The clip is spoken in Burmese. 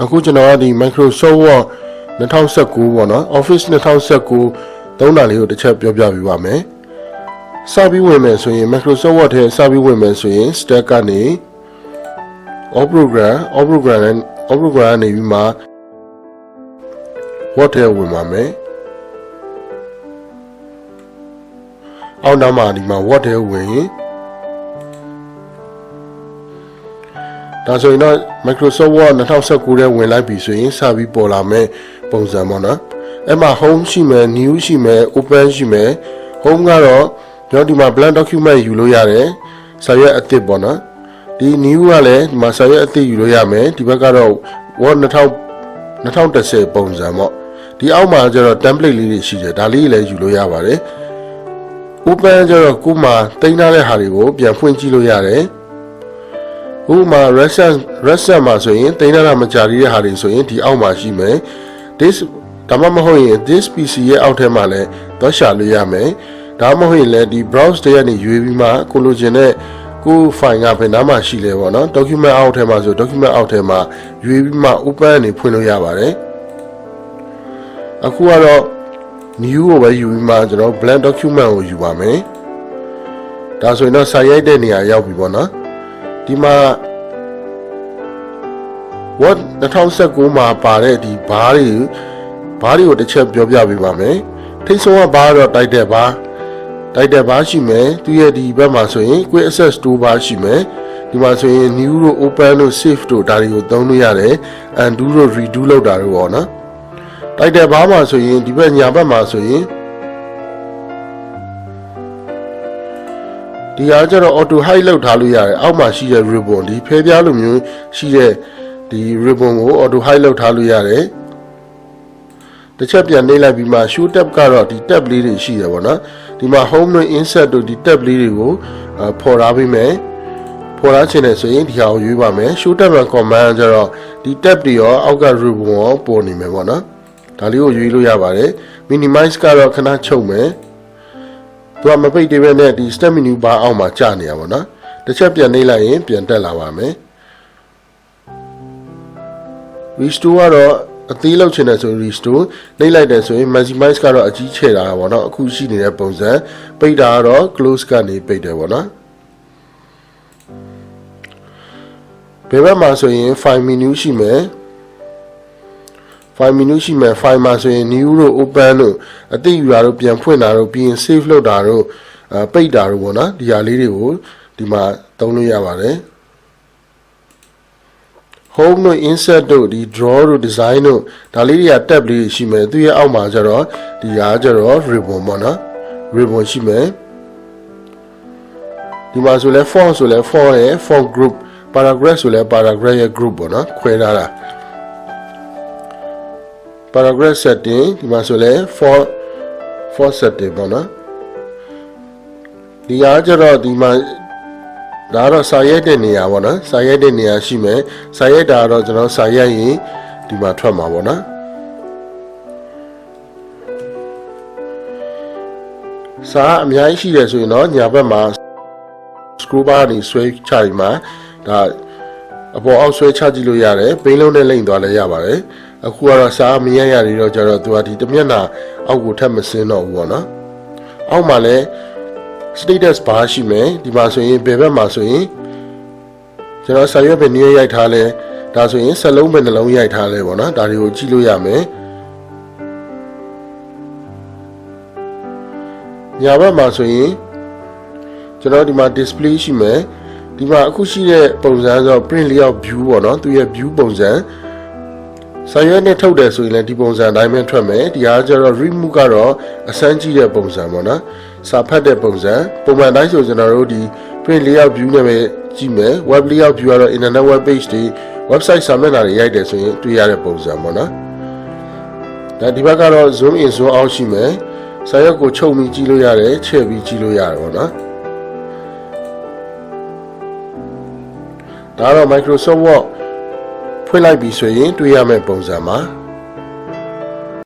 အခုကျွန်တော်ကဒီ Microsoft Word 2019ပေါ့နော် Office 2019သုံးတာလေးကိုတစ်ချက်ပြောပြပေးပါမယ်စပြီးဝင်မယ်ဆိုရင် Microsoft Word ထဲစပြီးဝင်မယ်ဆိုရင် Stack ကနေ All Program နေပြီးမှ Word ထဲဝင်ပါမယ်အောက်နောက်မှာဒီမှာ Word ထဲဝင်ရင်ဒါဆိုရင်တော့ Microsoft Word 2019ထဲဝင်လိုက်ပြီဆိုရင်စပြီးပေါ်လာမယ်ပုံစံပေါ့နော်အဲ့မှာ Home ရှိမယ် New ရှိမယ် Open ရှိမယ် Home ကတော့ကျွန်တော်ဒီမှာ blank document ယူလို့ရတယ်စာရွက်အသစ်ပေါ့နော်ဒီ New ကလည်းဒီမှာစာရွက်အသစ်ယူလို့ရမယ်ဒီဘက်ကတော့ Word 2010ပုံစံပေါ့ဒီအောက်မှာကျတော့ template လေးတွေရှိတယ်ဒါလေးလည်းယူလို့ရပါတယ် Open ကျတော့ကိုယ်မှာတင်ထားတဲ့ဟာတွေကိုပြန်ဖွင့်ကြည့်လို့ရတယ်ဥပမာ reset မှာဆိုရင်တင်ထားတာမကြာသေးတဲ့ဟာတွေဆိုရင်ဒီအောက်မှာရှိမယ် this ဒါမှမဟုတ်ရင် this PC ရဲ့အောက်ထဲမှာလည်းသွားရှာလို့ရမယ်ဒါမှမဟုတ်ရင်လည်းဒီ browse တွေကနေရွေးပြီးမှကိုလိုချင်တဲ့ကို file ကဘယ်နားမှာရှိလဲပေါ့နော် document အောက်ထဲမှာဆို document အောက်ထဲမှာရွေးပြီးမှ open နေဖွင့်လို့ရပါတယ်အခုကတော့ new ကိုပဲယူပြီးမှကျွန်တော် blank document ကိုယူပါမယ်ဒါဆိုရင်တော့စာရိုက်တဲ့နေရာရောက်ပြီပေါ့နော်ဒီမှာ Word 2019မှာပါတဲ့ဒီဘားတွေကိုတစ်ချက်ပြောပြပေးပါမယ်ထိတ်ဆုံးကဘားတော့တိုက်တဲ့ဘားရှိမယ်သူရဲ့ဒီဘက်မှာဆိုရင် quick access tool bar ရှိမယ်ဒီမှာဆိုရင် new တို့ open တို့ save တို့ဒါတွေကိုသုံးလို့ရတယ် undo တို့ redo လုပ်တာတို့ပေါ့နော်တိုက်တဲ့ဘားမှာဆိုရင်ဒီဘက်ညာဘက်မှာဆိုရင်ဒီအားကျတော့ auto hide လောက်ထားလို့ရတယ်အောက်မှာရှိတဲ့ ribbon ဒီဖဲပြားလိုမျိုးရှိတဲ့ဒီ ribbon ကို auto hide လောက်ထားလို့ရတယ်တစ်ချက်ပြန်နှိပ်လိုက်ပြီးမှ show tab ကတော့ဒီ tab လေးတွေရှိတယ်ပေါ့နော်ဒီမှာ home နဲ့ insert တို့ဒီ tab လေးတွေကိုဖော်ထားပေးမယ်ဖော်ထားချင်တယ်ဆိုရင်ဒီဟာကိုရွေးပါမယ် show tab နဲ့ command ကျတော့ဒီ tab တွေရောအောက်က ribbon ရောပေါ်နေမယ်ပေါ့နော်ဒါလေးကိုရွေးလို့ရပါတယ် minimize ကတော့ခဏချုပ်မယ်သူကမပိတ်သေးပဲနဲ့ဒီ step menu bar အောက်မှာကြာနေရပါတော့တစ်ချက်ပြန်နှိပ်လိုက်ရင်ပြန်တက်လာပါမယ် restore ကတော့အသေးလောက်ချင်တယ်ဆို restore နှိပ်လိုက်တယ်ဆိုရင် maximize ကတော့အကြီးချဲ့တာပါတော့အခုရှိနေတဲ့ပုံစံပိတ်တာကတော့ close ကနေပိတ်တယ်ပေါ့နော်ဘယ်ဘက်မှာဆိုရင် file menu ရှိမယ်file မှာဆိုရင် new တို့ open တို့အသိယူတာတို့ပြန်ဖွင့်တာတို့ပြီးရင် save လုပ်တာတို့ပိတ်တာတို့ပေါ့နော်ဒီဟာလေးတွေကိုဒီမှာသုံးလို့ရပါတယ် home တို့ insert တို့ဒီ draw တို့ design တို့ဒါလေးတွေက tab လေးရှိမယ်သူရဲ့အောက်မှာကျတော့ဒီဟာကျတော့ ribbon ပေါ့နော် ribbon ရှိမယ်ဒီမှာဆိုလဲ font ဆိုလဲ font ရဲ့ font group paragraph ဆိုလဲ paragraph ရဲ့ group ပေါ့နော်ခွဲထားတာ paragraph setting ဒီမှာဆိုလဲ font setting ပေါ့နော်ဒီအားကျတော့ဒီမှာဒါတော့စာရိုက်တဲ့နေရာပေါ့နော်စာရိုက်တဲ့နေရာရှိမယ်စာရိုက်တာတော့ကျွန်တော်စာရိုက်ရင်ဒီမှာထွက်မှာပေါ့နော်စာအများကြီးရှိတယ်ဆိုရင်တော့ညာဘက်မှာ scroll bar နေဆွဲချပြီးမှဒါအပေါ်အောက်ဆွဲချကြည့်လို့ရတယ်ပိန်းလုံးနဲ့လိမ့်သွားလည်းရပါတယ်အခုကတော့စာမရရသေးတော့ကျတော့သူကဒီတမျက်နှာအောက်ကိုထပ်မစင်းတော့ဘူးပေါ့နော်အောက်မှာလည်း status bar ရှိမယ်ဒီမှာဆိုရင်ဘယ်ဘက်မှာဆိုရင်ကျွန်တော်စာရွက်ပဲနည်းရိုက်ထားလဲဒါဆိုရင်စလုံးပဲနှလုံးရိုက်ထားလဲပေါ့နော်ဒါတွေကိုကြည့်လို့ရမယ်ညာဘက်မှာဆိုရင်ကျွန်တော်ဒီမှာ display ရှိမယ်ဒီမှာအခုရှိတဲ့ပုံစံဆို print layout view ပေါ့နော်သူရဲ့ view ပုံစံစာရွက်နဲ့ထုတ်တယ်ဆိုရင်လည်းဒီပုံစံအတိုင်းပဲထွက်မယ်ဒီဟာကျတော့ remove ကတော့အစမ်းကြည့်တဲ့ပုံစံပေါ့နော်စာဖတ်တဲ့ပုံစံပုံမှန်တိုင်းဆိုကျွန်တော်တို့ဒီ print layout view နဲ့ပဲကြည့်မယ် web layout view ကတော့ internet web page တွေ website စာမျက်နှာတွေရိုက်တယ်ဆိုရင်တွေ့ရတဲ့ပုံစံပေါ့နော်ဒါဒီဘက်ကတော့ zoom in zoom out ရှိမယ်စာရွက်ကိုချုပ်ပြီးကြည့်လို့ရတယ်ချဲ့ပြီးကြည့်လို့ရတယ်ပေါ့နော်ဒါတော့ Microsoft Word ဖွင့်လိုက်ပြီဆိုရင်တွေ့ရမယ့်ပုံစံပါ